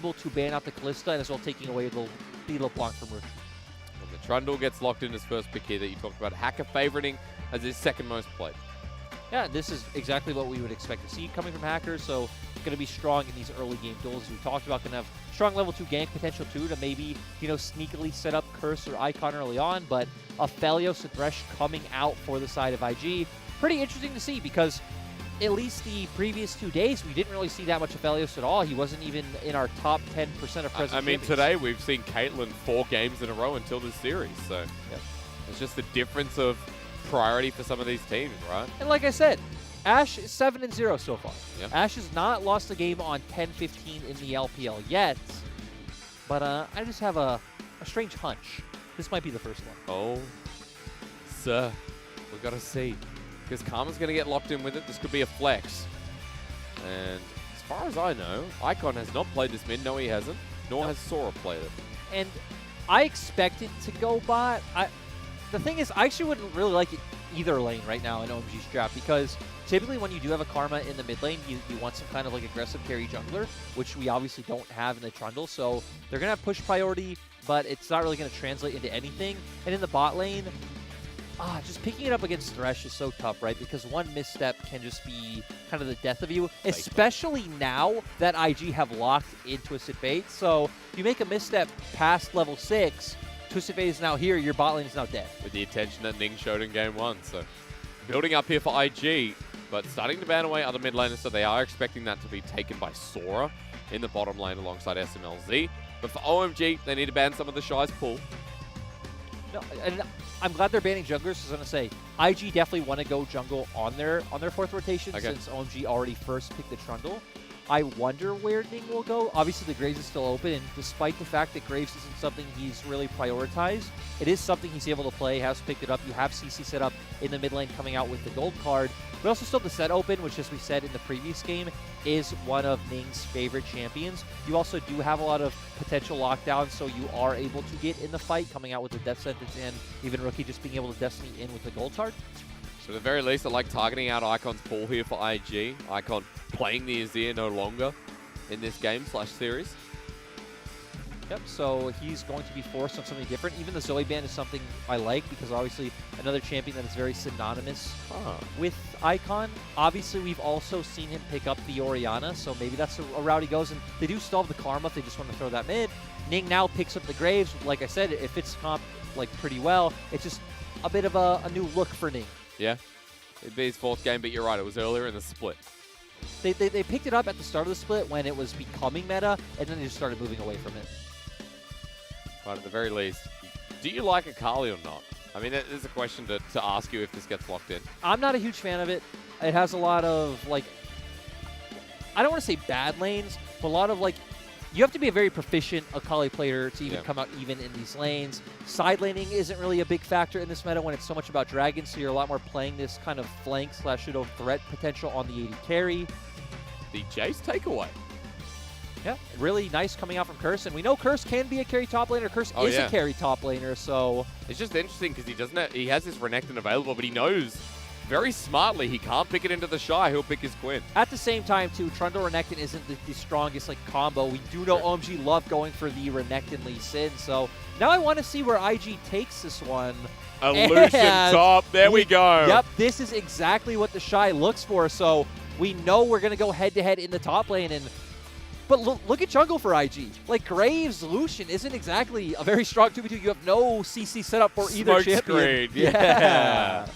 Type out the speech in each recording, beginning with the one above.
able to ban out the Kalista and as well taking away the LeBlanc from Rook. And the Trundle gets locked in his first pick here that you talked about. Hacker favoriting as his second most played. Yeah, this is exactly what we would expect to see coming from Hacker, so going to be strong in these early game duels. As we talked about, going to have strong level 2 gank potential too to maybe, you know, sneakily set up Curse or Icon early on, but Aphelios and Thresh coming out for the side of IG. Pretty interesting to see because at least the previous 2 days, we didn't really see that much Aphelios at all. He wasn't even in our top 10% of present I mean, champions. today we've seen Caitlyn 4 games in a row until this series, so Yep. it's just the difference of priority for some of these teams, right? And like I said, Ashe is 7-0 so far. Yep. Ashe has not lost a game on 10-15 in the LPL yet, but I just have a strange hunch. This might be the first one. Oh, sir, we've got to see. Because Karma's going to get locked in with it. This could be a flex. And as far as I know, Icon has not played this mid. No, he hasn't. Nor has Sora played it. And I expect it to go bot. The thing is, I actually wouldn't really like it either lane right now in OMG's draft because typically when you do have a Karma in the mid lane, you want some kind of like aggressive carry jungler, which we obviously don't have in the Trundle. So they're going to have push priority, but it's not really going to translate into anything. And in the bot lane, just picking it up against Thresh is so tough, right? Because one misstep can just be kind of the death of you, especially now that IG have locked in Twisted Fate. So if you make a misstep past level 6, Twisted Fate is now here, your bot lane is now dead. With the attention that Ning showed in game 1. So building up here for IG, but starting to ban away other mid laners. So they are expecting that to be taken by Sora in the bottom lane alongside Smlz. But for OMG, they need to ban some of the Shy's pull. No, and I'm glad they're banning junglers. I was going to say, IG definitely want to go jungle on their 4th rotation since OMG already first picked the Trundle. I wonder where Ning will go. Obviously, the Graves is still open, and despite the fact that Graves isn't something he's really prioritized, it is something he's able to play, has picked it up. You have CC set up in the mid lane coming out with the gold card. But also still the set open, which, as we said in the previous game, is one of Ning's favorite champions. You also do have a lot of potential lockdowns, so you are able to get in the fight, coming out with the death sentence and even Rookie just being able to Destiny in with the gold card. So at the very least, I like targeting out Icon's pull here for IG. Icon playing the Azir no longer in this game / series. Yep, so he's going to be forced on something different. Even the Zoe ban is something I like because obviously another champion that is very synonymous with Icon. Obviously, we've also seen him pick up the Orianna, so maybe that's a route he goes. And they do still have the Karma if they just want to throw that mid. Ning now picks up the Graves. Like I said, it fits comp like pretty well. It's just a bit of a new look for Ning. Yeah, it'd be his 4th game, but you're right, it was earlier in the split. They picked it up at the start of the split when it was becoming meta, and then they just started moving away from it. But at the very least, do you like Akali or not? I mean, there's a question to ask you if this gets locked in. I'm not a huge fan of it. It has a lot of, like, I don't want to say bad lanes, but a lot of, like, you have to be a very proficient Akali player to even come out even in these lanes. Side laning isn't really a big factor in this meta when it's so much about dragons, so you're a lot more playing this kind of flank / pseudo threat potential on the AD carry. The Jayce takeaway. Yeah, really nice coming out from Curse, and we know Curse can be a carry top laner. Curse is a carry top laner, so it's just interesting because he has this Renekton available, but he knows very smartly he can't pick it into the Shy. He'll pick his Quinn. At the same time, too, Trundle Renekton isn't the strongest like combo. We do know OMG love going for the Renekton Lee Sin, so now I want to see where IG takes this one. A Lucian top. There we go. Yep, this is exactly what the Shy looks for, so we know we're going to go head-to-head in the top lane, but look at jungle for IG. Like, Graves, Lucian isn't exactly a very strong 2v2. You have no CC set up for either champion. Screen. Yeah.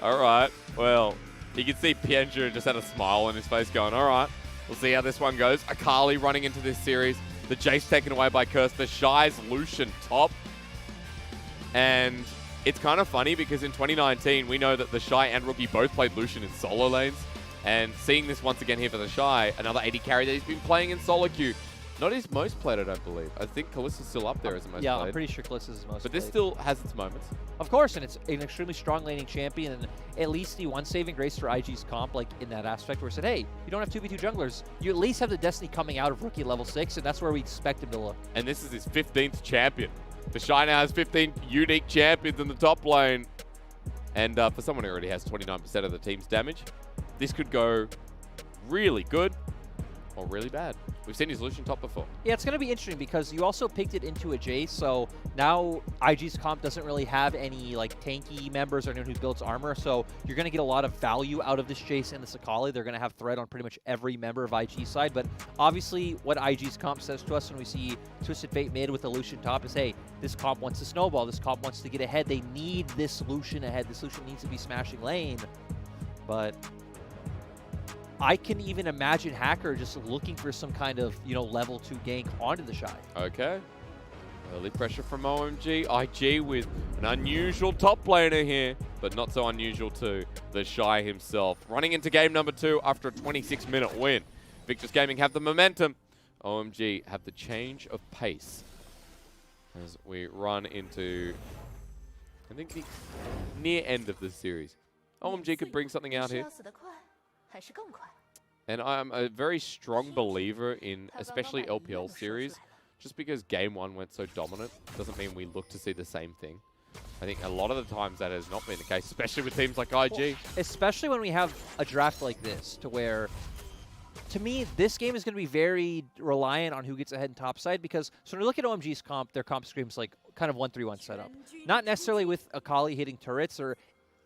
All right. Well, you can see Pienja just had a smile on his face going, all right, we'll see how this one goes. Akali running into this series. The Jayce taken away by Curse. The Shy's Lucian top. And it's kind of funny because in 2019, we know that the Shy and Rookie both played Lucian in solo lanes. And seeing this once again here for the Shy, another AD carry that he's been playing in solo queue. Not his most played, I don't believe. I think Kalista's still up there as the most played. Yeah, I'm pretty sure Kalista's the most But this still has its moments. Of course, and it's an extremely strong laning champion, and at least the one saving grace for IG's comp, like in that aspect where it said, hey, you don't have 2v2 junglers. You at least have the Destiny coming out of Rookie level 6, and that's where we expect him to look. And this is his 15th champion. The Shy now has 15 unique champions in the top lane. And for someone who already has 29% of the team's damage, this could go really good. or really bad. We've seen his Lucian top before. Yeah, it's going to be interesting because you also picked it into a Jayce, so now IG's comp doesn't really have any like tanky members or anyone who builds armor, so you're going to get a lot of value out of this Jayce and this Akali. They're going to have threat on pretty much every member of IG's side, but obviously what IG's comp says to us when we see Twisted Fate mid with the Lucian top is, hey, this comp wants to snowball, this comp wants to get ahead, they need this Lucian ahead, this Lucian needs to be smashing lane, but I can even imagine Hacker just looking for some kind of, level 2 gank onto TheShy. Okay. Early pressure from OMG. IG with an unusual top laner here, but not so unusual too. TheShy himself. Running into game number 2 after a 26-minute win. Invictus Gaming have the momentum. OMG have the change of pace as we run into, I think, the near end of this series. OMG could bring something out here. And I'm a very strong believer in especially LPL series, just because game 1 went so dominant doesn't mean we look to see the same thing. I think a lot of the times that has not been the case, especially with teams like IG. Well, especially when we have a draft like this, to where, to me, this game is going to be very reliant on who gets ahead in topside, because so when we look at OMG's comp, their comp screams like kind of 1-3-1 setup. Not necessarily with Akali hitting turrets or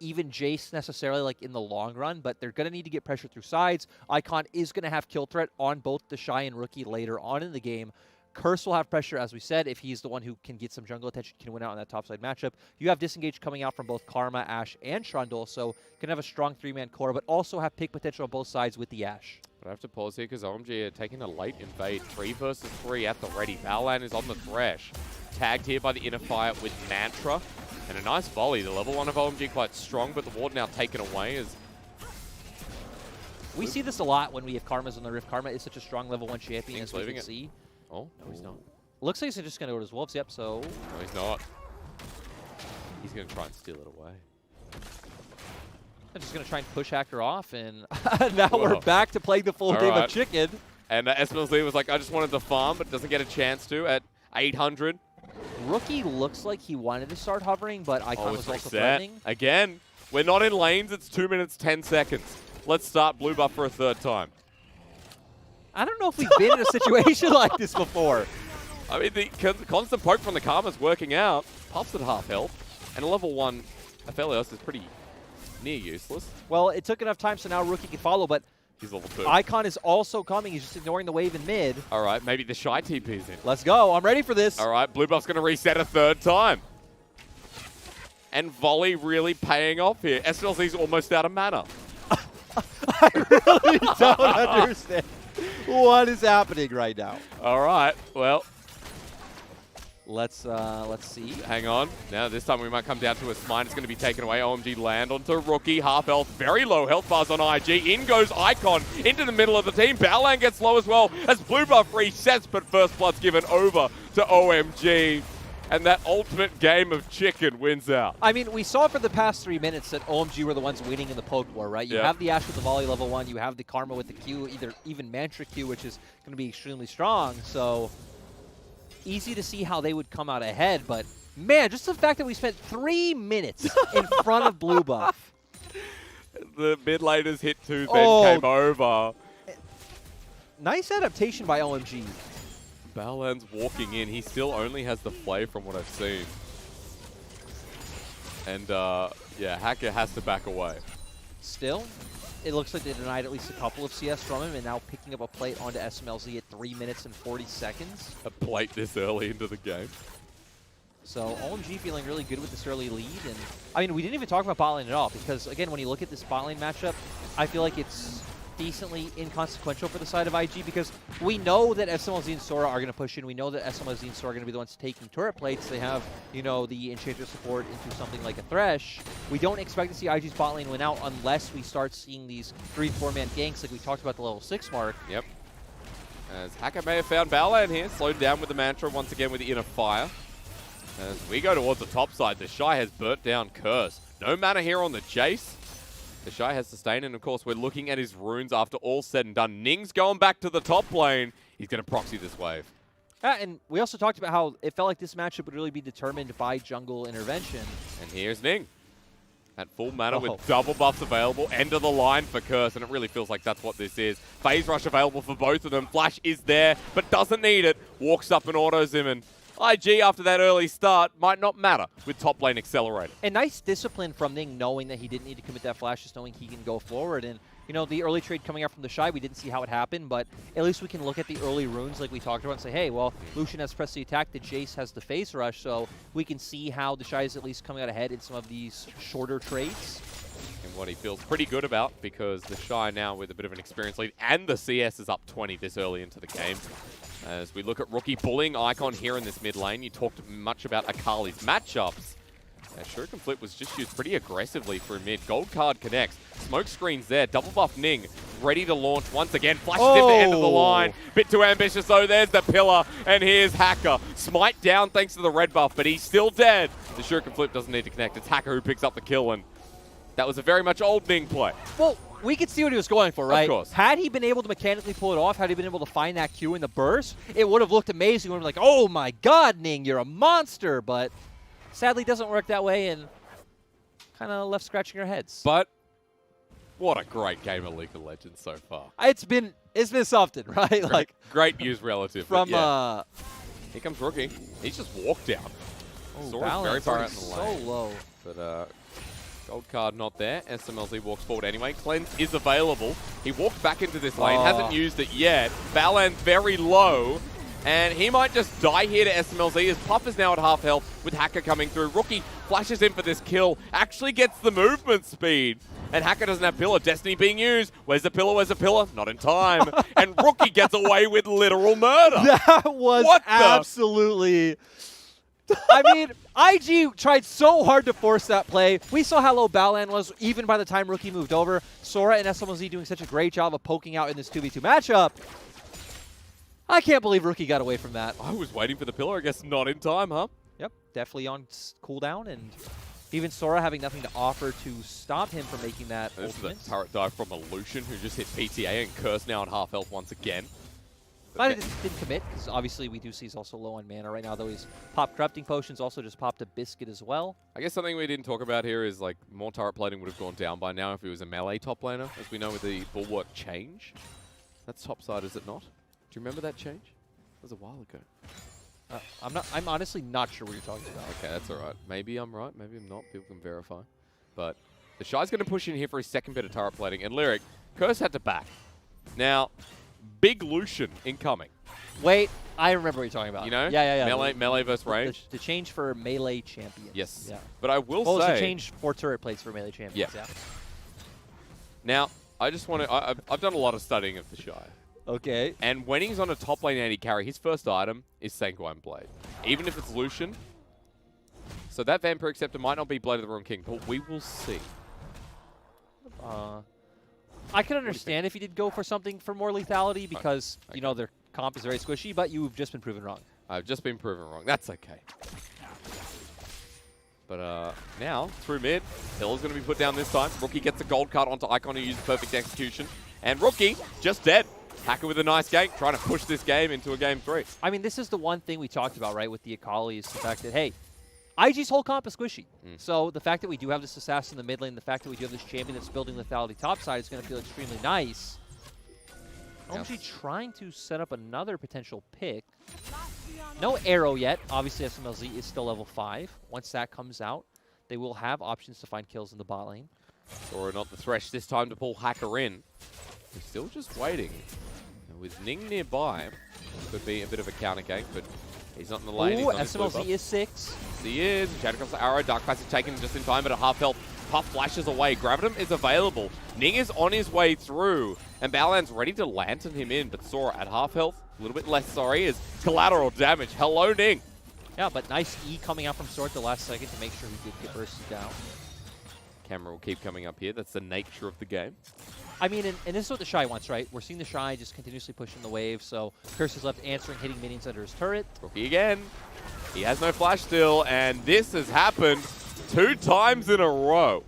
even Jayce necessarily like in the long run, but they're going to need to get pressure through sides. Icon is going to have kill threat on both TheShy and Rookie later on in the game. Curse will have pressure, as we said, if he's the one who can get some jungle attention, can win out in that topside matchup. You have Disengage coming out from both Karma, Ashe, and Trundle, so can have a strong 3-man core, but also have pick potential on both sides with the Ashe. But I have to pause here because OMG are taking a late invade. 3 versus 3 at the ready. Baolan is on the Thresh. Tagged here by the inner fire with Mantra. And a nice volley. The level 1 of OMG quite strong, but the ward now taken away as... We see this a lot when we have Karmas on the Rift. Karma is such a strong level 1 champion, as we can see. Oh, no, he's not. Looks like he's just going to go to his Wolves, yep, so... No, he's not. He's going to try and steal it away. I'm just going to try and push Hacker off, and now we're back to playing the full game of Chicken. And Smlz was like, I just wanted to farm, but doesn't get a chance to at 800. Rookie looks like he wanted to start hovering, but Icon was also threatening. Again, we're not in lanes. It's 2 minutes, 10 seconds. Let's start blue buff for a 3rd time. I don't know if we've been in a situation like this before. I mean, the constant poke from the Karma's working out. Puffs at half health. And a level 1 Aphelios is pretty near useless. Well, it took enough time so now Rookie can follow, but he's level 2. Icon is also coming. He's just ignoring the wave in mid. All right, maybe TheShy TP's in. Let's go. I'm ready for this. All right, blue buff's going to reset a 3rd time. And volley really paying off here. Smlz's almost out of mana. I really don't understand what is happening right now. All right, well. Let's see. Hang on. Now this time we might come down to a smite. It's going to be taken away. OMG land onto Rookie. Half health. Very low health bars on IG. In goes Icon into the middle of the team. Baolan gets low as well as blue buff resets, but first blood's given over to OMG. And that ultimate game of chicken wins out. I mean, we saw for the past 3 minutes that OMG were the ones winning in the poke war, right? You have the Ashe with the volley level 1. You have the Karma with the Q, even Mantra Q, which is going to be extremely strong. So easy to see how they would come out ahead, but man, just the fact that we spent 3 minutes in front of blue buff. The mid laners hit 2, then came over. Nice adaptation by OMG. Baolan's walking in. He still only has the play from what I've seen. And yeah, Hacker has to back away. Still, it looks like they denied at least a couple of CS from him, and now picking up a plate onto Smlz at 3 minutes and 40 seconds. A plate this early into the game. So OMG feeling really good with this early lead. And I mean, we didn't even talk about bot lane at all, because again, when you look at this bot lane matchup, I feel like it's decently inconsequential for the side of IG, because we know that Smlz and Sora are going to push in. We know that Smlz and Sora are going to be the ones taking turret plates. They have, the Enchantress support into something like a Thresh. We don't expect to see IG's bot lane win out unless we start seeing these 3-4-man ganks like we talked about the level 6 mark. Yep. As Hacker may have found Baolan here, slowed down with the Mantra once again with the inner fire. As we go towards the top side, TheShy has burnt down Curse. No mana here on the Jayce. TheShy has sustained, and of course we're looking at his runes after all said and done. Ning's going back to the top lane. He's going to proxy this wave. And we also talked about how it felt like this matchup would really be determined by jungle intervention. And here's Ning. At full mana with double buffs available. End of the line for Curse, and it really feels like that's what this is. Phase Rush available for both of them. Flash is there, but doesn't need it. Walks up and autos him, and IG after that early start might not matter with top lane accelerated. And nice discipline from Ning, knowing that he didn't need to commit that flash, just knowing he can go forward. And, you know, the early trade coming out from TheShy, we didn't see how it happened, but at least we can look at the early runes like we talked about and say, hey, well, Lucian has pressed the attack, the Jayce has the phase rush, so we can see how TheShy is at least coming out ahead in some of these shorter trades. And what he feels pretty good about, because TheShy now with a bit of an experience lead, and the CS is up 20 this early into the game. As we look at Rookie bullying Icon here in this mid lane, you talked much about Akali's matchups. Shuriken Flip was just used pretty aggressively for mid. Gold card connects. Smoke screen's there. Double buff Ning. Ready to launch once again. Flashes in the end of the line. Bit too ambitious though. There's the pillar. And here's Hacker. Smite down thanks to the red buff, but he's still dead. The Shuriken Flip doesn't need to connect. It's Hacker who picks up the kill, and that was a very much old Ning play. Well, we could see what he was going for, right? Of course. Had he been able to mechanically pull it off, had he been able to find that Q in the burst, it would have looked amazing. We would have been like, oh my god, Ning, you're a monster. But sadly, doesn't work that way, and kind of left scratching our heads. But what a great game of League of Legends so far. It's been something, right? Like great news relative. From yeah. Here comes Rookie. He's just walked down. Sora's very far out in the lane. So low. But gold card not there. Smlz walks forward anyway. Cleanse is available. He walked back into this lane. Hasn't used it yet. Baolan very low. And he might just die here to Smlz as Puff is now at half health with Hacker coming through. Rookie flashes in for this kill. Actually gets the movement speed. And Hacker doesn't have pillar. Destiny being used. Where's the pillar? Where's the pillar? Not in time. And Rookie gets away with literal murder. That was absolutely... I mean, IG tried so hard to force that play. We saw how low Baolan was even by the time Rookie moved over. Sora and Smlz doing such a great job of poking out in this 2v2 matchup. I can't believe Rookie got away from that. I was waiting for the pillar. I guess not in time, huh? Yep, definitely on cooldown, and even Sora having nothing to offer to stop him from making that ultimate. This is a turret dive from a Lucian who just hit PTA, and Curse now at half health once again. But it didn't commit, because obviously we do see he's also low on mana right now, though he's popped Corrupting Potions, also just popped a Biscuit as well. I guess something we didn't talk about here is like more turret plating would have gone down by now if he was a melee top laner, as we know with the Bulwark change. That's top side, is it not? Do you remember that change? That was a while ago. I'm honestly not sure what you're talking about. Okay, that's all right. Maybe I'm right, maybe I'm not. People can verify. But TheShy's going to push in here for his second bit of turret plating. And Lyric, Curse had to back. Now, big Lucian incoming. Wait, I remember what you're talking about. You know? Yeah. Melee versus range. The change for melee champions. Yes. Yeah. But I will say... say... the change for turret plates for melee champions. Yeah. Now, I just want to... I've done a lot of studying of TheShy. Okay. And when he's on a top lane AD carry, his first item is Sanguine Blade. Even if it's Lucian. So that Vampire Acceptor might not be Blade of the Ruined King, but we will see. I can understand if he did go for something for more lethality because, you know, their comp is very squishy, but you've just been proven wrong. I've just been proven wrong. That's okay. But now, through mid, Hill's going to be put down this time. Rookie gets a gold card onto Icon who uses perfect execution. And Rookie, just dead. Hacker with a nice gank, trying to push this game into a game 3. I mean, this is the one thing we talked about, right, with the Akali, is the fact that, hey, IG's whole comp is squishy. So the fact that we do have this assassin in the mid lane, the fact that we do have this champion that's building lethality topside is going to feel extremely nice. OMG trying to set up another potential pick. No arrow yet. Obviously, Smlz is still level 5. Once that comes out, they will have options to find kills in the bot lane. Or not the Thresh this time to pull Hacker in. He's still just waiting. And with Ning nearby, could be a bit of a counter gank, but he's not in the lane. Ooh, Smlz is 6. He is. Chad across the arrow. Dark Passage taken just in time, but at half health. Puff flashes away. Gravitum is available. Ning is on his way through. And Baolan's ready to lantern him in, but Sora at half health, a little bit less, sorry, is collateral damage. Hello, Ning. Yeah, but nice E coming out from Sora at the last second to make sure he did get bursted down. Camera will keep coming up here. That's the nature of the game. I mean, and this is what TheShy wants, right? We're seeing TheShy just continuously pushing the wave, so Curse is left answering, hitting minions under his turret. Rookie again. He has no flash still, and this has happened 2 times in a row.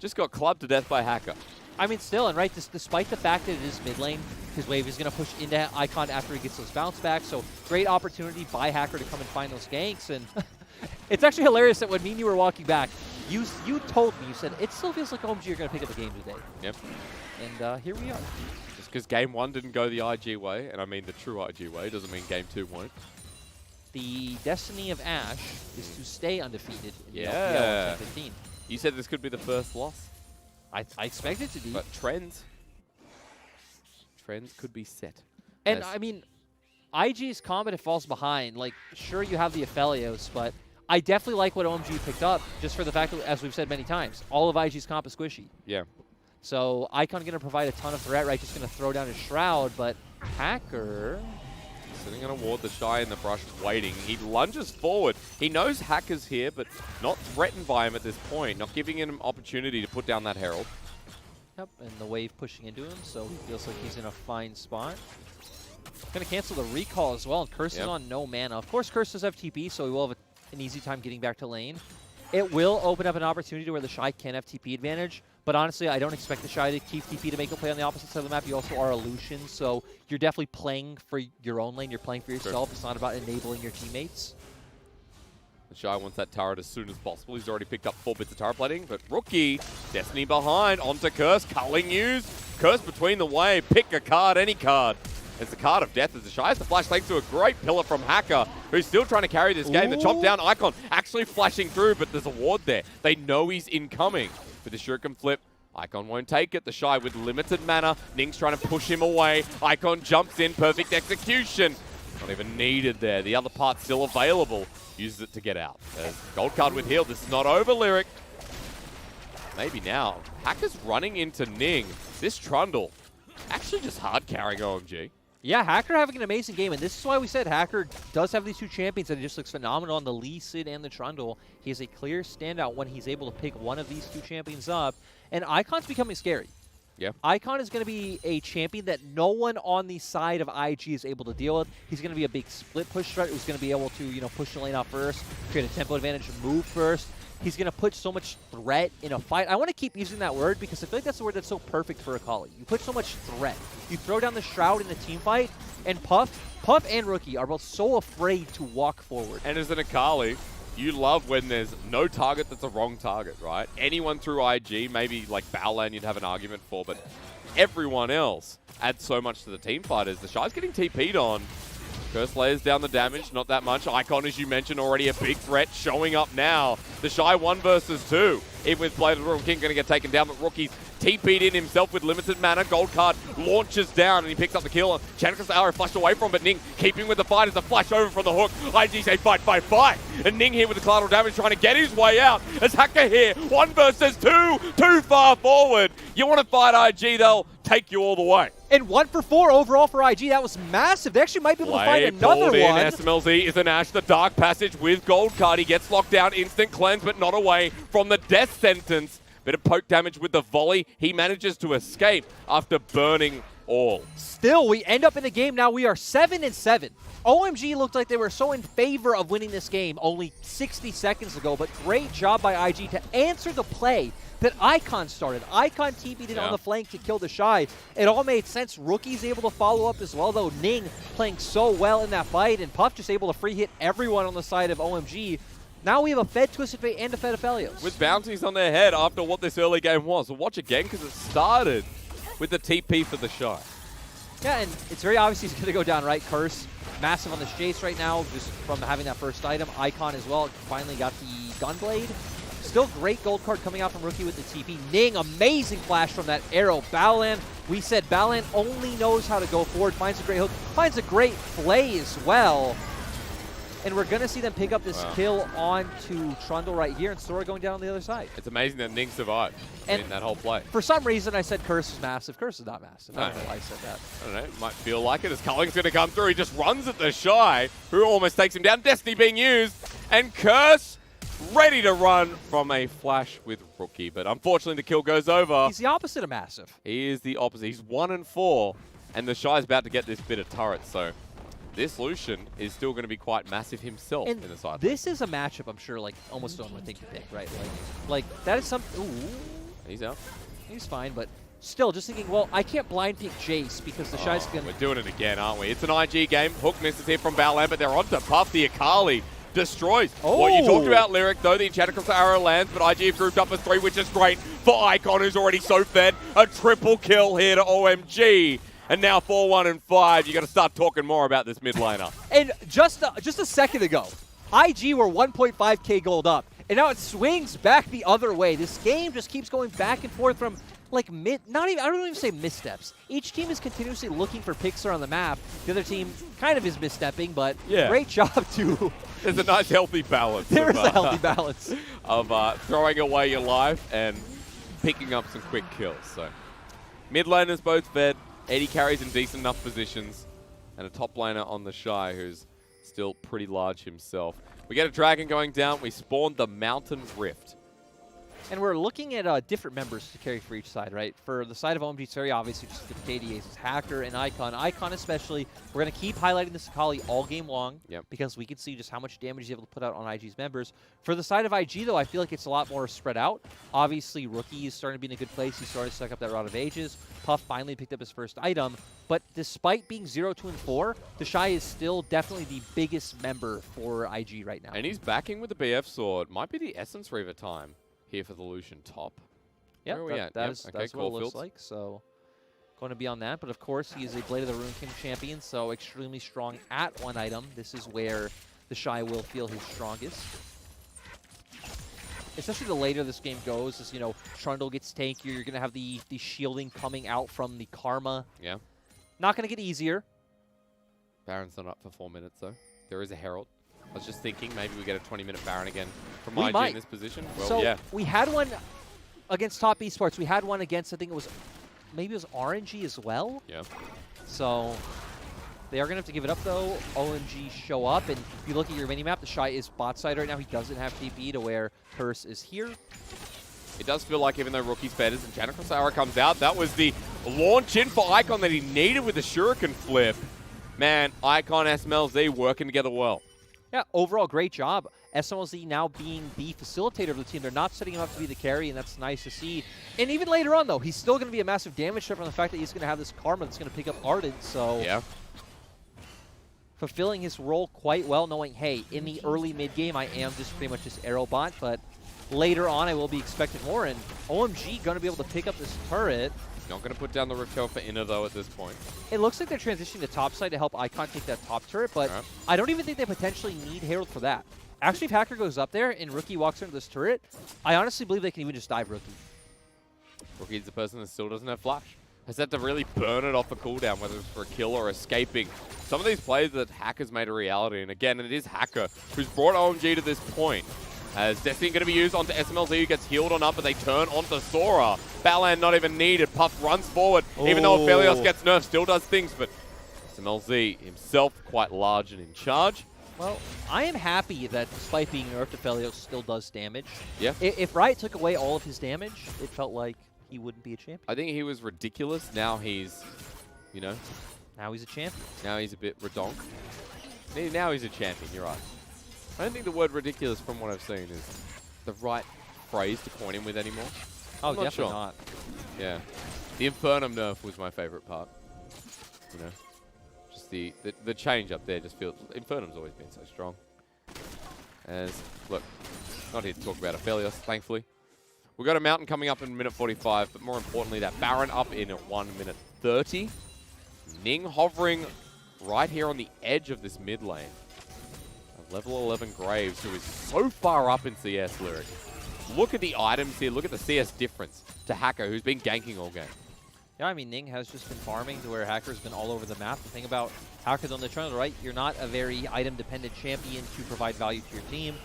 Just got clubbed to death by Hacker. I mean, still, and right, despite the fact that it is mid lane, his wave is going to push into Icon after he gets those bounce backs, so great opportunity by Hacker to come and find those ganks, and it's actually hilarious that when me and you were walking back, You told me, you said, it still feels like OMG are going to pick up the game today. Yep. And here we are. Just because game 1 didn't go the IG way, and I mean the true IG way, doesn't mean game 2 won't. The destiny of Ashe is to stay undefeated in the LPL Yeah. in 15. You said this could be the first loss. I expect it to be. But trends could be set. And I mean, IG's combat, it falls behind. Like, sure, you have the Aphelios, but I definitely like what OMG picked up, just for the fact that, as we've said many times, all of IG's comp is squishy. Yeah. So Icon going to provide a ton of threat, right? Just going to throw down his Shroud, but Hacker... Sitting on a ward, TheShy in the brush is waiting. He lunges forward. He knows Hacker's here, but not threatened by him at this point. Not giving him an opportunity to put down that Herald. Yep, and the wave pushing into him, so he feels like he's in a fine spot. Going to cancel the recall as well, and Curse is on no mana. Of course, Curse does have TP, so he will have an easy time getting back to lane. It will open up an opportunity where TheShy can have TP advantage, but honestly, I don't expect TheShy to keep TP to make a play on the opposite side of the map. You also are a Lucian, so you're definitely playing for your own lane. You're playing for yourself. Sure. It's not about enabling your teammates. TheShy wants that turret as soon as possible. He's already picked up 4 bits of turret plating, but Rookie, Destiny behind, onto Curse, culling use. Curse between the way, pick a card, any card. It's the card of death as TheShy has the flash thanks to a great pillar from Hacker, who's still trying to carry this game. The chop down Icon actually flashing through, but there's a ward there. They know he's incoming. With the shuriken flip, Icon won't take it. TheShy with limited mana. Ning's trying to push him away. Icon jumps in, perfect execution. Not even needed there. The other part's still available. Uses it to get out. There's gold card with heal. This is not over, Lyric. Maybe now. Hacker's running into Ning. This Trundle actually just hard carrying OMG. Yeah, Hacker having an amazing game, and this is why we said Hacker does have these 2 champions, and it just looks phenomenal on the Lee, Sid, and the Trundle. He is a clear standout when he's able to pick one of these 2 champions up, and Icon's becoming scary. Yeah. Icon is going to be a champion that no one on the side of IG is able to deal with. He's going to be a big split push threat who's going to be able to, you know, push the lane out first, create a tempo advantage, move first. He's going to put so much threat in a fight. I want to keep using that word because I feel like that's the word that's so perfect for Akali. You put so much threat. You throw down the Shroud in a team fight, and Puff and Rookie are both so afraid to walk forward. And as an Akali, you love when there's no target that's a wrong target, right? Anyone through IG, maybe like Baolan you'd have an argument for, but everyone else adds so much to the team fighters. TheShy's getting TP'd on. Curse layers down the damage, not that much. Icon, as you mentioned, already a big threat showing up now. TheShy 1 versus 2. Even with Blade of the Royal King going to get taken down, but Rookie's TP'd in himself with limited mana. Gold card launches down, and he picks up the kill. Channelik's arrow flashed away from, but Ning keeping with the fight as a flash over from the hook. IG say fight, fight, fight. And Ning here with the collateral damage trying to get his way out. As Hacker here, 1 versus 2. Too far forward. You want to fight IG, they'll take you all the way. And 1 for 4 overall for IG. That was massive. They actually might be able to find another one. Smlz is an Ashe. The Dark Passage with gold card. He gets locked down. Instant cleanse, but not away from the death sentence. Bit of poke damage with the volley. He manages to escape after burning all. Still, we end up in a game now. We are 7-7. OMG looked like they were so in favor of winning this game only 60 seconds ago, but great job by IG to answer the play that Icon started. Icon TP'd in on the flank to kill TheShy. It all made sense. Rookie's able to follow up as well, though. Ning playing so well in that fight, and Puff just able to free hit everyone on the side of OMG. Now we have a Fed Twisted Fate and a Fed Aphelios. With bounties on their head after what this early game was. We'll watch again because it started with the TP for TheShy. Yeah, and it's very obvious he's going to go down, right? Curse, massive on the Jayce right now, just from having that first item. Icon as well, finally got the Gunblade. Still great gold card coming out from Rookie with the TP. Ning, amazing flash from that arrow. Baolan, we said Baolan only knows how to go forward, finds a great hook, finds a great play as well. And we're going to see them pick up this kill onto Trundle right here, and Sora going down on the other side. It's amazing that Ning survived in that whole play. For some reason, I said Curse is massive. Curse is not massive. I don't know why I said that. I don't know. It might feel like it as Culling's going to come through. He just runs at TheShy, who almost takes him down. Destiny being used, and Curse ready to run from a flash with Rookie. But unfortunately, the kill goes over. He's the opposite of massive. He is the opposite. He's 1-4, and TheShy's about to get this bit of turret, so this Lucian is still going to be quite massive himself in the side. This is a matchup I'm sure like almost no one would think to pick, right? Like that is something. Ooh. He's out. He's fine, but still just thinking, well, I can't blind pick Jayce because TheShy's going to... We're doing it again, aren't we? It's an IG game. Hook misses here from Baolan, but they're on to Puff the Akali. destroys. What you talked about, Lyric, though, the enchanted arrow lands, but IG have grouped up as 3, which is great for Icon, who's already so fed. A triple kill here to OMG. And now 4-1 and 5. You got to start talking more about this mid laner. And just a second ago, IG were 1.5k gold up, and now it swings back the other way. This game just keeps going back and forth from like I don't even say missteps. Each team is continuously looking for picks around the map. The other team kind of is misstepping, but great job too. There's a nice healthy balance. There is a healthy balance of throwing away your life and picking up some quick kills. So mid laners both fed. AD carries in decent enough positions, and a top laner on TheShy who's still pretty large himself. We get a dragon going down. We spawned the Mountain Rift. And we're looking at different members to carry for each side, right? For the side of OMG, it's very obviously just the KDAs, it's Hacker and Icon. Icon especially, we're going to keep highlighting this Akali all game long because we can see just how much damage he's able to put out on IG's members. For the side of IG, though, I feel like it's a lot more spread out. Obviously, Rookie is starting to be in a good place. He's starting to suck up that Rod of Ages. Puff finally picked up his first item. But despite being 0, 2, and 4, TheShy is still definitely the biggest member for IG right now. And he's backing with the BF sword. Might be the Essence Reaver time here for the Lucian top. Yeah, that's what it looks like. So going to be on that. But of course, he is a Blade of the Rune King champion, so extremely strong at one item. This is where TheShy will feel his strongest. Especially the later this game goes, as Trundle gets tankier, you're going to have the shielding coming out from the Karma. Yeah. Not going to get easier. Baron's not up for 4 minutes, though. There is a Herald. I was just thinking maybe we get a 20-minute Baron again from IG in this position. Well, so we had one against top esports. We had one against, I think maybe it was RNG as well. Yeah. So they are going to have to give it up, though. OMG show up, and if you look at your minimap, TheShy is bot side right now. He doesn't have TP to where Purse is here. It does feel like even though Rookie's better and Janet Sora comes out, that was the launch in for Icon that he needed with the Shuriken flip. Man, Icon, Smlz working together well. Yeah, overall, great job. Smlz now being the facilitator of the team. They're not setting him up to be the carry, and that's nice to see. And even later on, though, he's still going to be a massive damage threat from the fact that he's going to have this Karma that's going to pick up Ardent. So yeah, fulfilling his role quite well, knowing, hey, in the early mid-game, I am just pretty much this arrow bot, but later on, I will be expecting more. And OMG going to be able to pick up this turret. Not going to put down the Rift Tail for Inner, though, at this point. It looks like they're transitioning to top side to help Icon take that top turret, but I don't even think they potentially need Herald for that. Actually, if Hacker goes up there and Rookie walks into this turret, I honestly believe they can even just dive Rookie. Rookie's the person that still doesn't have Flash. Has had to really burn it off a cooldown, whether it's for a kill or escaping. Some of these plays that Hacker's made a reality, and again, it is Hacker who's brought OMG to this point. As Destiny going to be used onto Smlz, who gets healed on up, but they turn onto Sora. Baolan not even needed. Puff runs forward. Even though Aphelios gets nerfed, still does things, but Smlz himself quite large and in charge. Well, I am happy that despite being nerfed, Aphelios still does damage. Yeah. If Riot took away all of his damage, it felt like he wouldn't be a champion. I think he was ridiculous. Now he's, Now he's a champion. Now he's a bit redonk. Now he's a champion, you're right. I don't think the word ridiculous from what I've seen is the right phrase to point him with anymore. Oh, definitely not. Yeah. The Infernum nerf was my favorite part. Just the change up there just feels... Infernum's always been so strong. Look, not here to talk about Aphelios, thankfully. We've got a Mountain coming up in minute 45, but more importantly, that Baron up in at 1 minute 30. Ning hovering right here on the edge of this mid lane. Level 11 Graves, who is so far up in CS, Lyric. Look at the items here. Look at the CS difference to Hacker, who's been ganking all game. Yeah, I mean, Ning has just been farming to where Hacker's been all over the map. The thing about Hackers on the Trundle, right? You're not a very item-dependent champion to provide value to your team.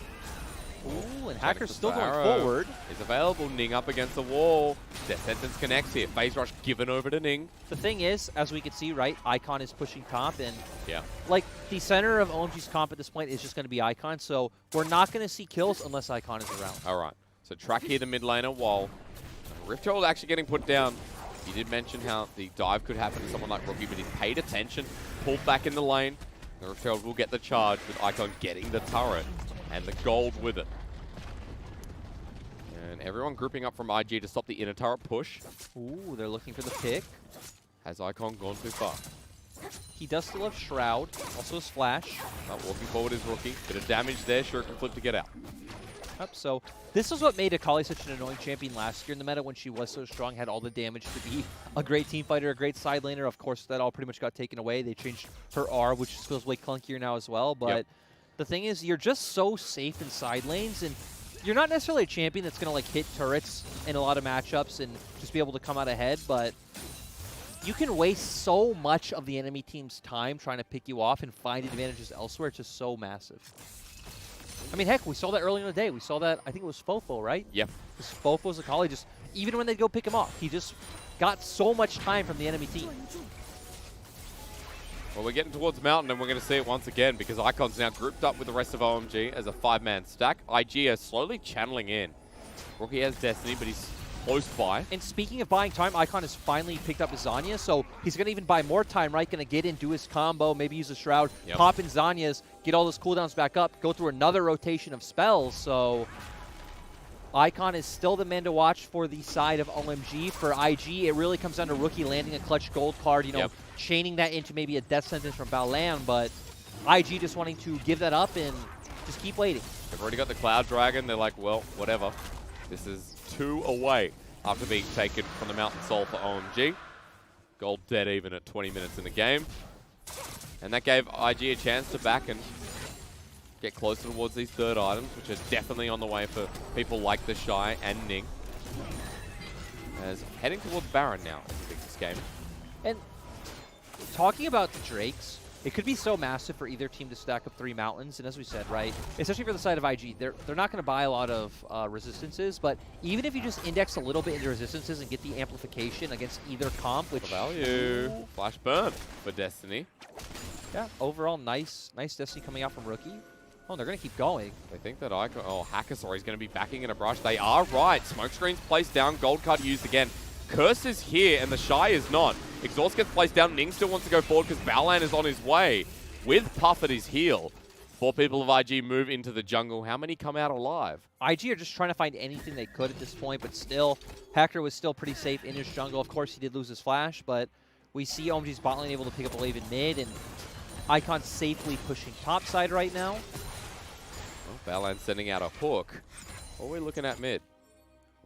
Ooh, and Hacker's still going forward. He's available. Ning up against the wall. Death Sentence connects here. Phase Rush given over to Ning. The thing is, as we can see, right, Icon is pushing top, and yeah, like the center of OMG's comp at this point is just going to be Icon, so we're not going to see kills unless Icon is around. All right. So track here the mid laner while Rift Herald actually getting put down. You did mention how the dive could happen to someone like Rookie, but he paid attention, pulled back in the lane. The Rift Herald will get the charge with Icon getting the turret and the gold with it. And everyone grouping up from IG to stop the inner turret push. Ooh, they're looking for the pick. Has Icon gone too far? He does still have Shroud, also his Flash. Walking forward is Rookie. Bit of damage there, sure can flip to get out. Yep, so this is what made Akali such an annoying champion last year in the meta when she was so strong, had all the damage to be a great team fighter, a great side laner. Of course, that all pretty much got taken away. They changed her R, which feels way clunkier now as well. But the thing is, you're just so safe in side lanes, and you're not necessarily a champion that's going to like hit turrets in a lot of matchups and just be able to come out ahead, but you can waste so much of the enemy team's time trying to pick you off and find advantages elsewhere. It's just so massive. I mean, heck, we saw that earlier in the day. We saw that, I think it was Fofo, right? Yep. Because Fofo's Akali, just even when they'd go pick him off, he just got so much time from the enemy team. Well, we're getting towards Mountain, and we're going to see it once again because Icon's now grouped up with the rest of OMG as a 5-man stack. IG are slowly channeling in. Rookie has Destiny, but he's close by. And speaking of buying time, Icon has finally picked up his Zanya, so he's going to even buy more time, right? Going to get in, do his combo, maybe use a Shroud, pop in Zanya's, get all those cooldowns back up, go through another rotation of spells. So Icon is still the man to watch for the side of OMG. For IG, it really comes down to Rookie landing a clutch gold card, you know, chaining that into maybe a death sentence from Baolan, but IG just wanting to give that up and just keep waiting. They've already got the Cloud Dragon. They're like, well, whatever. This is 2 away after being taken from the Mountain Soul for OMG. Gold dead even at 20 minutes in the game. And that gave IG a chance to back and get closer towards these third items, which are definitely on the way for people like TheShy and Ning. As heading towards Baron now in Invictus Gaming. And talking about the Drakes, it could be so massive for either team to stack up 3 mountains, and as we said, right, especially for the side of IG, they're not going to buy a lot of resistances, but even if you just index a little bit into resistances and get the amplification against either comp, which value flash burn for Destiny. Yeah, overall nice Destiny coming out from Rookie. Oh, they're going to keep going. They think that Icon, Hacker, sorry, is going to be backing in a brush. They are right. Smoke screen's placed down, gold card used again. Curse is here, and TheShy is not. Exhaust gets placed down. Ning still wants to go forward because Baolan is on his way. With Puff at his heel, 4 people of IG move into the jungle. How many come out alive? IG are just trying to find anything they could at this point, but still, Hacker was still pretty safe in his jungle. Of course, he did lose his flash, but we see OMG's bot lane able to pick up a wave in mid, and Icon safely pushing top side right now. Well, Baolan sending out a hook. What are we looking at mid?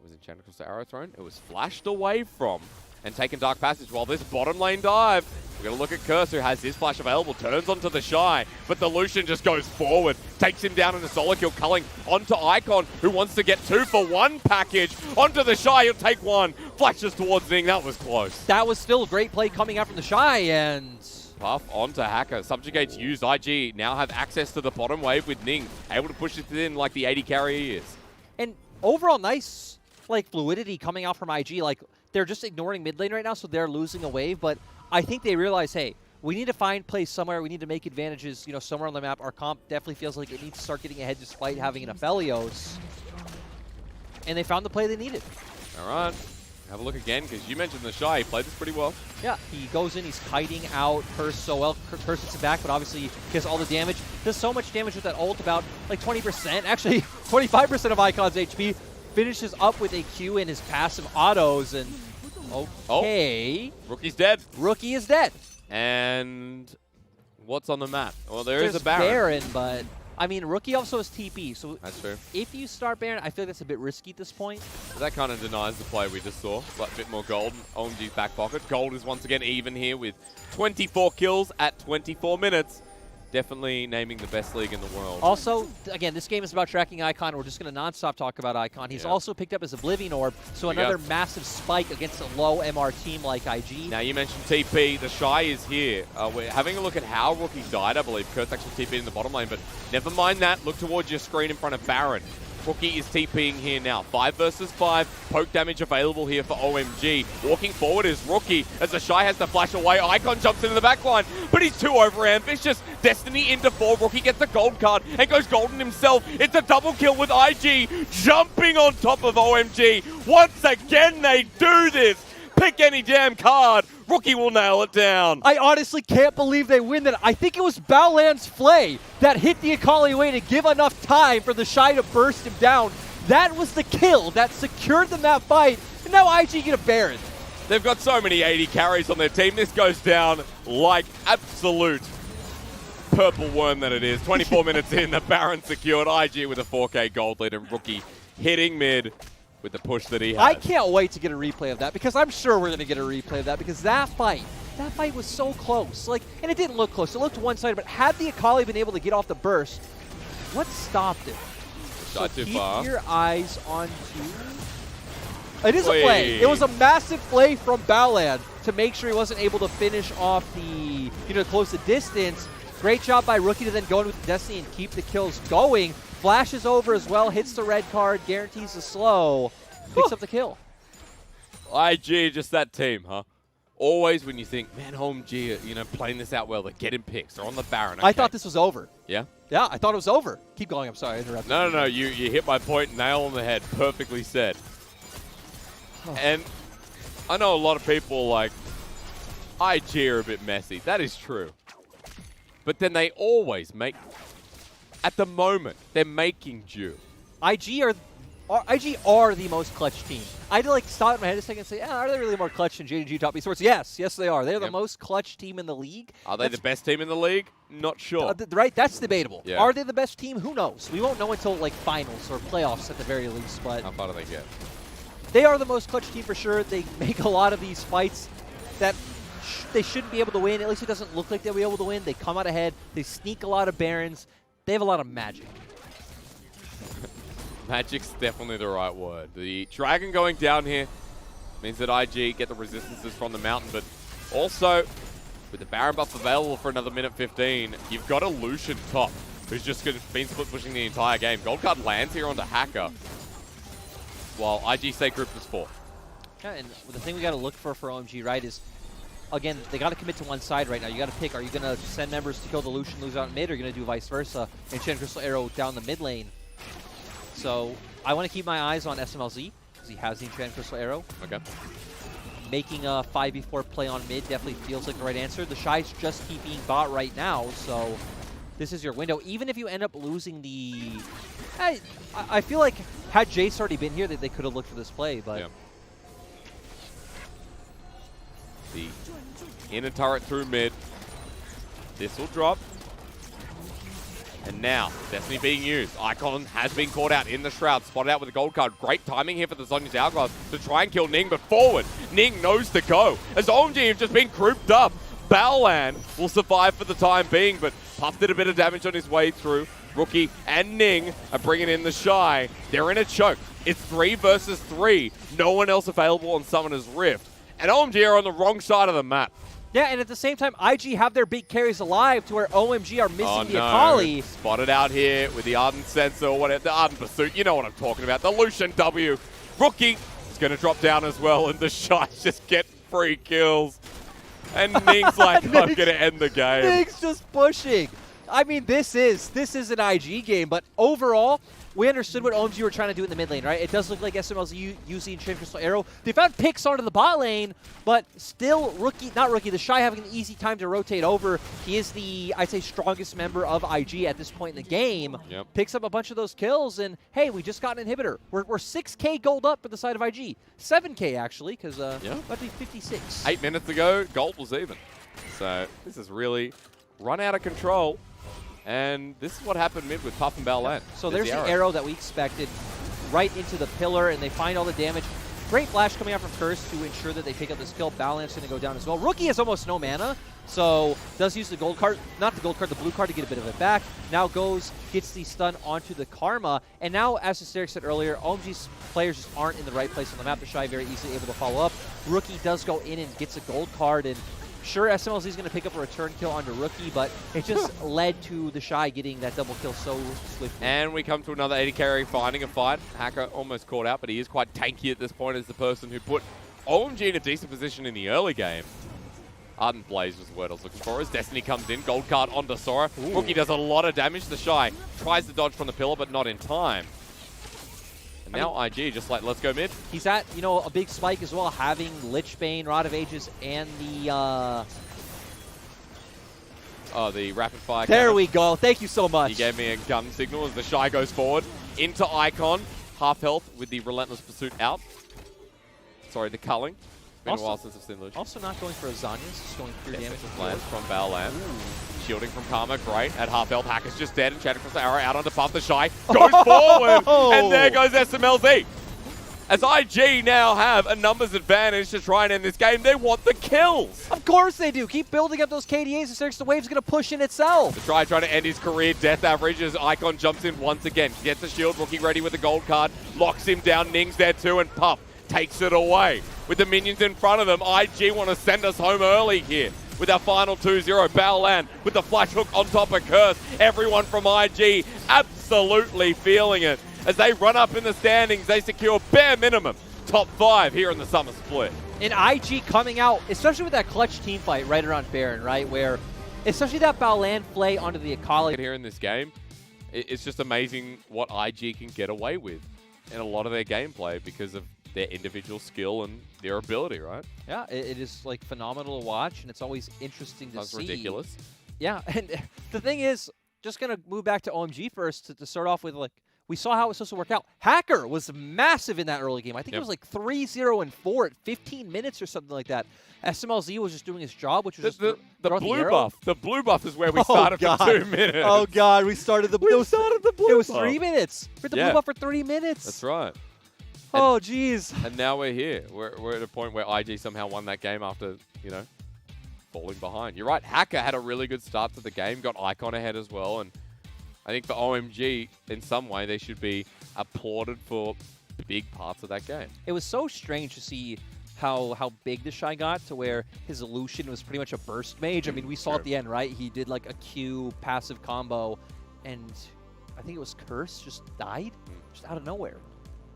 Was enchanted across the arrow thrown? It was flashed away from and taken Dark Passage while this bottom lane dive. We're going to look at Curse, who has his flash available, turns onto TheShy, but the Lucian just goes forward, takes him down in a solo kill, culling onto Icon, who wants to get 2 for 1 package. Onto TheShy, he'll take 1, flashes towards Ning. That was close. That was still a great play coming out from TheShy, and Puff onto Hacker. Subjugate's used. IG now have access to the bottom wave with Ning, able to push it in like the 80 carry he is. And overall nice like fluidity coming out from IG. Like, they're just ignoring mid lane right now, so they're losing a wave, but I think they realize, hey, we need to find plays somewhere. We need to make advantages, you know, somewhere on the map. Our comp definitely feels like it needs to start getting ahead despite having an Aphelios. And they found the play they needed. All right. Have a look again, because you mentioned TheShy. He played this pretty well. Yeah, he goes in, he's kiting out Curse so well. Curse hits him back, but obviously he gets all the damage. Does so much damage with that ult, about like 20%. Actually, 25% of Icon's HP. Finishes up with a Q in his passive autos, and okay. Rookie's dead. Rookie is dead. And what's on the map? Well, There's a Baron. But I mean, Rookie also has TP, so that's true. If you start Baron, I feel like that's a bit risky at this point. But that kind of denies the play we just saw. But a bit more gold. OMG's back pocket. Gold is once again even here with 24 kills at 24 minutes. Definitely naming the best league in the world. Also, again, this game is about tracking Icon. We're just going to non-stop talk about Icon. He's also picked up his Oblivion Orb, so another massive spike against a low MR team like IG. Now, you mentioned TP. TheShy is here. We're having a look at how Rookie died, I believe. Kurt's actually TP'd in the bottom lane, but never mind that. Look towards your screen in front of Baron. Rookie is TPing here now. 5 versus 5. Poke damage available here for OMG. Walking forward is Rookie as TheShy has to flash away. Icon jumps into the backline, but he's too over ambitious. Destiny into 4. Rookie gets the gold card and goes golden himself. It's a double kill with IG jumping on top of OMG. Once again, they do this. Pick any damn card. Rookie will nail it down. I honestly can't believe they win that. I think it was Baolan's Flay that hit the Akali away to give enough time for TheShy to burst him down. That was the kill that secured them that fight. And now IG get a Baron. They've got so many 80 carries on their team. This goes down like absolute purple worm that it is. 24 minutes in, the Baron secured. IG with a 4K gold lead and Rookie hitting mid with the push that he has. I can't wait to get a replay of that because I'm sure we're going to get a replay of that because that fight was so close. Like, and it didn't look close. It looked one-sided, but had the Akali been able to get off the burst, what stopped it? Shot too far. Keep your eyes on It is a play. It was a massive play from Baolan to make sure he wasn't able to finish off the, close the distance. Great job by Rookie to then go in with Destiny and keep the kills going. Flashes over as well, hits the red card, guarantees the slow, picks up the kill. IG, just that team, huh? Always when you think, man, OMG, playing this out well, they're getting picks. They're on the Baron. Okay. I thought this was over. Yeah? Yeah, I thought it was over. Keep going. I'm sorry, I interrupted. No. You hit my point, nail on the head. Perfectly said. And I know a lot of people like, IG are a bit messy. That is true. But then they always make, at the moment, they're making do. IG are the most clutch team. I had to stop in my head a second and say, are they really more clutch than J&G top esports? Yes they are. They're the most clutch team in the league. Are they the best team in the league? Not sure. Right? That's debatable. Yeah. Are they the best team? Who knows? We won't know until finals or playoffs at the very least. But how far do they get? They are the most clutch team for sure. They make a lot of these fights that they shouldn't be able to win. At least it doesn't look like they'll be able to win. They come out ahead. They sneak a lot of Barons. They have a lot of magic. Magic's definitely the right word. The Dragon going down here means that IG get the resistances from the mountain, but also with the Baron buff available for another minute 15, you've got a Lucian top who's just been split pushing the entire game. Gold card lands here onto Hacker, while IG stay grouped as 4. Yeah, and the thing we got to look for OMG, right, is, again, they got to commit to one side right now. You got to pick, are you going to send members to kill the Lucian, lose out in mid, or are you going to do vice versa and Chain Crystal Arrow down the mid lane? So I want to keep my eyes on Smlz because he has the Enchanted Crystal Arrow. Okay. Making a 5v4 play on mid definitely feels like the right answer. The Shy's just keeping bot right now, so this is your window. Even if you end up losing the... I feel like had Jayce already been here, they could have looked for this play, but... Yeah. The inner turret through mid. This will drop. And now, Destiny being used. Icon has been caught out in the Shroud, spotted out with a gold card. Great timing here for the Zhonya's Hourglass to try and kill Ning, but forward. Ning knows to go. As OMG have just been grouped up. Baolan will survive for the time being, but Puff did a bit of damage on his way through. Rookie and Ning are bringing in TheShy. They're in a choke. It's 3 versus 3. No one else available on Summoner's Rift. And OMG are on the wrong side of the map. Yeah, and at the same time, IG have their big carries alive to where OMG are missing the no. Akali. Spotted out here with the Ardent Sensor, or whatever, the Ardent Pursuit. You know what I'm talking about. The Lucian W. Rookie is going to drop down as well, and TheShy just get free kills. And Ning's like, I'm going to end the game. Ning's just pushing. I mean, this is an IG game, but overall, we understood what OMG were trying to do in the mid lane, right? It does look like Smlz using Chain Crystal Arrow. They found picks onto the bot lane, but still TheShy having an easy time to rotate over. He is the, I'd say, strongest member of IG at this point in the game. Yep. Picks up a bunch of those kills, and hey, we just got an inhibitor. We're 6K gold up at the side of IG. 7K, actually, because might be 56. 8 minutes ago, gold was even. So this is really run out of control. And this is what happened mid with Puff and Baolan. So there's the arrow that we expected right into the pillar, and they find all the damage. Great flash coming out from Curse to ensure that they pick up this kill. Baolan's going to go down as well. Rookie has almost no mana, so does use the gold card, not the gold card, the blue card to get a bit of it back. Now gets the stun onto the Karma, and now, as Derek said earlier, OMG's players just aren't in the right place on the map. TheShy very easily able to follow up. Rookie does go in and gets a gold card, and sure, Smlz is going to pick up a return kill onto Rookie, but it just led to TheShy getting that double kill so swiftly. And we come to another 80 carry finding a fight. Hacker almost caught out, but he is quite tanky at this point as the person who put OMG in a decent position in the early game. Ardent Blaze was the word I was looking for. As Destiny comes in, gold card onto Sora. Ooh. Rookie does a lot of damage. TheShy tries to dodge from the pillar, but not in time. And now IG just like, let's go mid. He's at, a big spike as well, having Lichbane, Rod of Ages, and the... the rapid fire There cannon. we go. Thank you so much. He gave me a gun signal as TheShy goes forward into Icon. Half health with the Relentless Pursuit out. Sorry, the culling. Been a while since I've seen Lucian. Also not going for a Zanya, just going pure damage. Lands from Baolan. Shielding from Karma, great. At half health, Hacker's just dead, and Shadow across the arrow out onto Puff. TheShy goes forward, and there goes Smlz. As IG now have a numbers advantage to try and end this game, they want the kills. Of course they do. Keep building up those KDAs, and the wave's going to push in itself. TheShy trying to end his career death average as Icon jumps in once again. Gets the shield, Rookie ready with the gold card, locks him down, Ning's there too, and Puff takes it away. With the minions in front of them, IG want to send us home early here. With our final 2-0, Baolan with the flash hook on top of Curse. Everyone from IG absolutely feeling it. As they run up in the standings, they secure bare minimum top 5 here in the summer split. And IG coming out, especially with that clutch team fight right around Baron, right? Where, especially that Baolan play onto the Akali. Here in this game, it's just amazing what IG can get away with in a lot of their gameplay because of their individual skill and their ability, right? Yeah, it is like phenomenal to watch, and it's always interesting to see. That's ridiculous. Yeah, and the thing is, just gonna move back to OMG first to start off with, like, we saw how it was supposed to work out. Hacker was massive in that early game. I think it was like 3-0 and 4 at 15 minutes or something like that. Smlz was just doing his job, which was the blue buff. The blue buff is where we started for 2 minutes. Oh God, we started the blue. It was 3 minutes. We had the blue buff for 3 minutes. That's right. Oh jeez. And now we're here. We're at a point where IG somehow won that game after, you know, falling behind. You're right. Hacker had a really good start to the game. Got Icon ahead as well, and I think for OMG, in some way, they should be applauded for big parts of that game. It was so strange to see how big TheShy got to where his Lucian was pretty much a burst mage. I mean, we saw at the end, right? He did like a Q passive combo, and I think it was Curse just died just out of nowhere.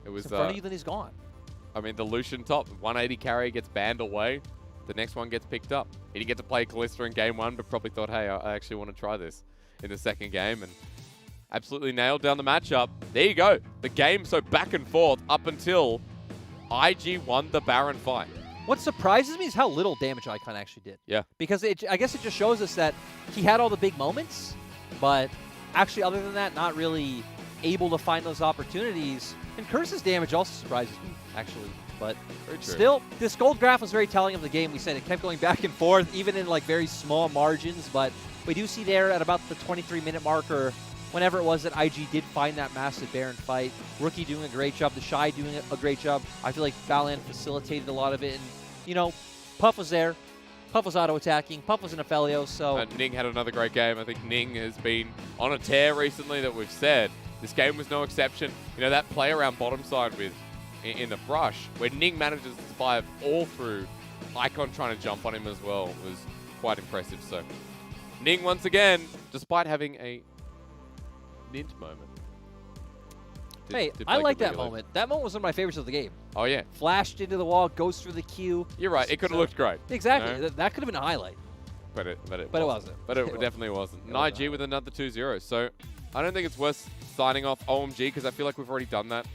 It was in front of you, then he's gone. I mean, the Lucian top 180 carry gets banned away. The next one gets picked up. He didn't get to play Kalista in game 1, but probably thought, hey, I actually want to try this in the second game, and absolutely nailed down the matchup. There you go. The game so back and forth up until IG won the Baron fight. What surprises me is how little damage Icon actually did. Yeah. Because I guess it just shows us that he had all the big moments, but actually other than that, not really able to find those opportunities. And Curse's damage also surprises me, actually. But still, this gold graph was very telling of the game. We said it kept going back and forth, even in like very small margins. But we do see there at about the 23-minute marker, whenever it was that IG did find that massive Baron fight, Rookie doing a great job, TheShy doing a great job. I feel like Baolan facilitated a lot of it. And, you know, Puff was there. Puff was auto-attacking. Puff was an Aphelios, so... Ning had another great game. I think Ning has been on a tear recently that we've said. This game was no exception. You know, that play around bottom side with in the brush, where Ning manages to survive all through Icon trying to jump on him as well, was quite impressive. So, Ning once again, despite having a Nint moment. Hey, I like that moment. That moment was one of my favorites of the game. Oh, yeah. Flashed into the wall, goes through the queue. You're right. It could have looked great. Exactly. You know? That could have been a highlight. But it wasn't. But it definitely wasn't. IG with another 2-0. So I don't think it's worth signing off OMG because I feel like we've already done that.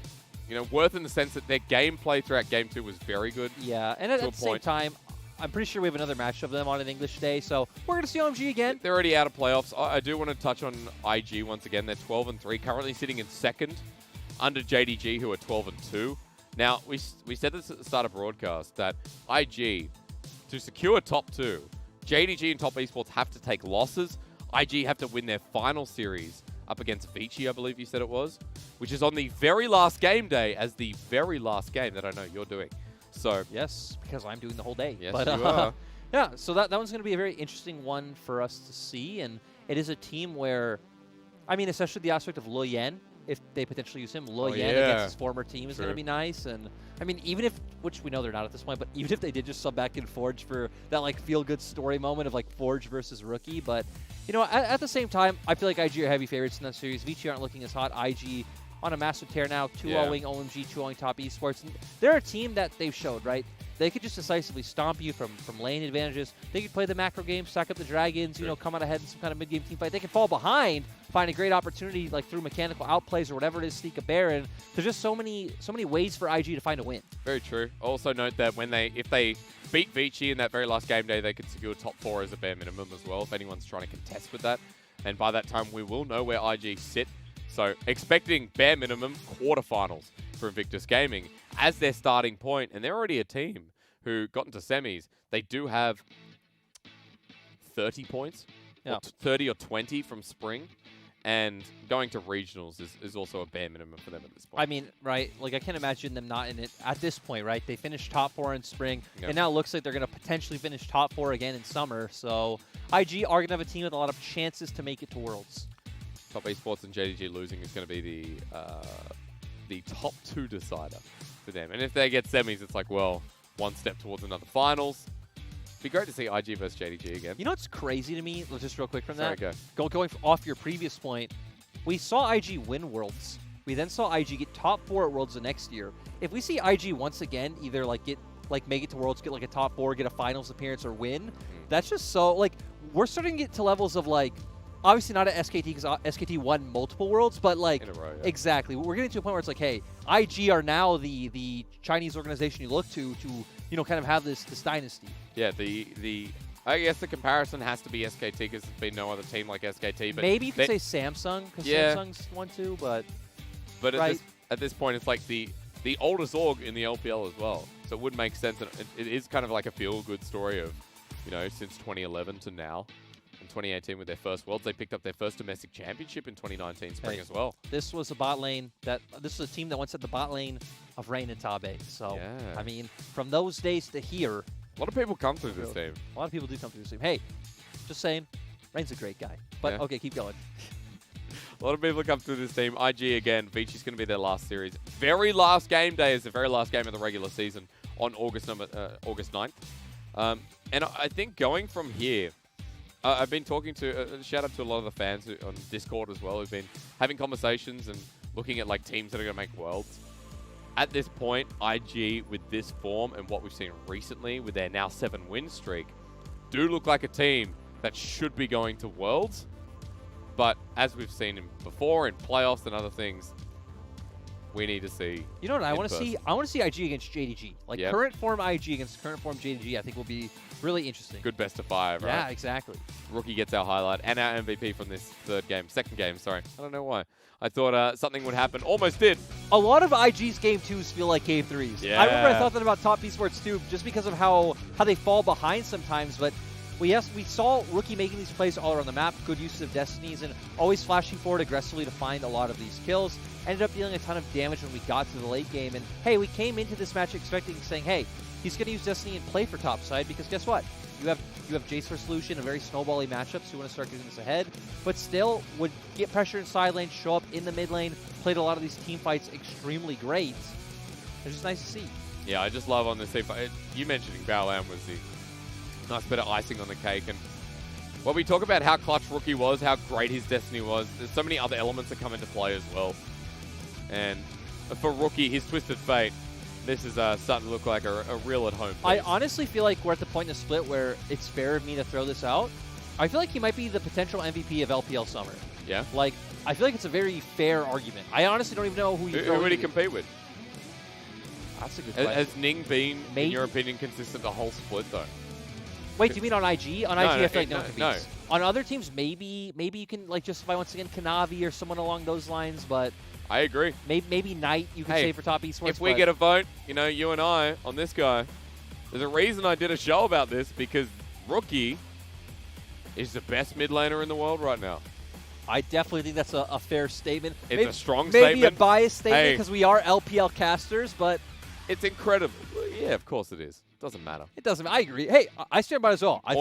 You know, worth in the sense that their gameplay throughout Game 2 was very good. Yeah, and at the same time, I'm pretty sure we have another match of them on an English day, so we're going to see OMG again. They're already out of playoffs. I do want to touch on IG once again. They're 12-3, currently sitting in second under JDG, who are 12-2. Now, we said this at the start of broadcast that IG, to secure top 2, JDG and Top Esports have to take losses. IG have to win their final series up against Vici, I believe you said it was, which is on the very last game day as the very last game that I know you're doing. So yes, because I'm doing the whole day. Yes, but, you are. Yeah, so that one's going to be a very interesting one for us to see, and it is a team where, I mean, especially the aspect of Lucian, if they potentially use him, Lucian against his former team is going to be nice. And I mean, even if, which we know they're not at this point, but even if they did just sub back in Forge for that like feel-good story moment of like Forge versus Rookie, but you know, at the same time, I feel like IG are heavy favorites in that series. Vici aren't looking as hot. IG on a massive tear now, 2-0ing OMG, 2-0ing Top Esports. And they're a team that they've showed, right? They could just decisively stomp you from lane advantages. They could play the macro game, stack up the dragons, you know, come out ahead in some kind of mid-game team fight. They can fall behind, find a great opportunity, like through mechanical outplays or whatever it is, sneak a Baron. There's just so many ways for IG to find a win. Very true. Also note that if they beat Vici in that very last game day, they could secure top 4 as a bare minimum as well, if anyone's trying to contest with that. And by that time, we will know where IG sit. So expecting bare minimum quarterfinals for Invictus Gaming as their starting point, and they're already a team who got into semis, they do have 30 points, Yeah. or 30 or 20 from spring. And going to regionals is also a bare minimum for them at this point. I mean, right, like I can't imagine them not in it at this point, right? They finished top 4 in spring, Yep. and now it looks like they're going to potentially finish top 4 again in summer. So IG are going to have a team with a lot of chances to make it to Worlds. Top esports and JDG losing is going to be the top 2 decider for them. And if they get semis, it's like, well, one step towards another finals. Be great to see IG versus JDG again. You know what's crazy to me? Just real quick from Sorry, that. go. Going off your previous point, we saw IG win Worlds. We then saw IG get top 4 at Worlds the next year. If we see IG once again either make it to Worlds, get like a top 4, get a finals appearance, or win, that's just so like we're starting to get to levels of like obviously not at SKT because SKT won multiple Worlds, but like In a row, yeah. exactly we're getting to a point where it's like, hey, IG are now the Chinese organization you look to kind of have this dynasty. Yeah, I guess the comparison has to be SKT because there's been no other team like SKT. But Maybe you could say Samsung because Samsung's one too, but right. at this point, it's like the oldest org in the LPL as well. So it would make sense. And it is kind of like a feel-good story of, since 2011 to now. In 2018 with their first Worlds, they picked up their first domestic championship in 2019 spring as well. This was a bot lane this was a team that once had the bot lane of Rain and Tabe. So Yeah. I mean, from those days to here, A lot of people come through this team. a lot of people do come through this team. Hey, just saying, Rain's a great guy. But Yeah. okay, keep going. A lot of people come through this team. IG again, Vinci's going to be their last series. Very last game day is the very last game of the regular season on August 9th. And I think going from here, I've been talking to, shout out to a lot of the fans on Discord as well, who've been having conversations and looking at like teams that are going to make Worlds. At this point, IG with this form and what we've seen recently with their now 7-win streak, do look like a team that should be going to Worlds. But as we've seen before in playoffs and other things, we need to see. You know what I want to see? I want to see IG against JDG. Like Yep. current form IG against current form JDG, I think will be really interesting. Good best of 5, right? Yeah, exactly. Rookie gets our highlight and our MVP from this second game, sorry. I don't know why. I thought something would happen. Almost did. A lot of IG's game 2s feel like game 3s. Yeah. I remember I thought that about top esports too, just because of how they fall behind sometimes. But we saw Rookie making these plays all around the map, good use of Destinies, and always flashing forward aggressively to find a lot of these kills. Ended up dealing a ton of damage when we got to the late game. And hey, we came into this match saying, hey, he's going to use Destiny and play for top side because guess what? You have Jayce versus Lucian, a very snowbally matchup, so you want to start getting this ahead. But still, would get pressure in side lane, show up in the mid lane, played a lot of these team fights extremely great. It's just nice to see. Yeah, I just love on this team. You mentioning Baolan was the nice bit of icing on the cake. And when we talk about how clutch Rookie was, how great his Destiny was, there's so many other elements that come into play as well. And for Rookie, his Twisted Fate, this is starting to look like a real at-home piece. I honestly feel like we're at the point in the split where it's fair of me to throw this out. I feel like he might be the potential MVP of LPL Summer. Yeah? Like, I feel like it's a very fair argument. I honestly don't even know who Who would he compete with? That's a good question. Has Ning been, in your opinion, consistent the whole split, though? Wait, do you mean on IG? On IG, I feel like no one competes. No. On other teams, maybe you can like justify once again Kanavi or someone along those lines, but I agree. Maybe Knight you can say for top esports. If we get a vote, you and I, on this guy, there's a reason I did a show about this, because Rookie is the best mid laner in the world right now. I definitely think that's a fair statement. It's a strong statement. Maybe a biased statement because we are LPL casters, but it's incredible. Yeah, of course it is. Doesn't matter. It doesn't. I agree. Hey, I stand by it as well. I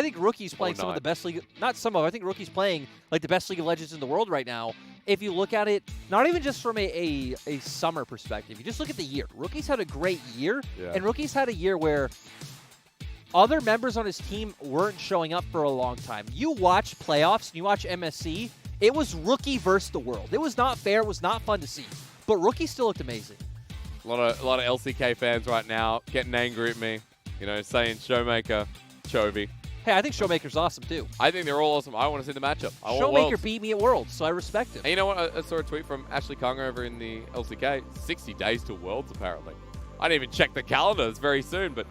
think Rookie's playing some of the best league. Not some of. I think Rookie's playing like the best League of Legends in the world right now. If you look at it, not even just from a summer perspective, you just look at the year. Rookie's had a great year, and Rookie's had a year where other members on his team weren't showing up for a long time. You watch playoffs, and you watch MSC, it was Rookie versus the world. It was not fair. It was not fun to see. But Rookie still looked amazing. A lot of LCK fans right now getting angry at me, saying Showmaker, Chovy. Hey, I think Showmaker's awesome too. I think they're all awesome. I want to see the matchup. Showmaker beat me at Worlds, so I respect him. And you know what? I saw a tweet from Ashley Kong over in the LCK. 60 days to Worlds, apparently. I didn't even check the calendar. It's very soon, but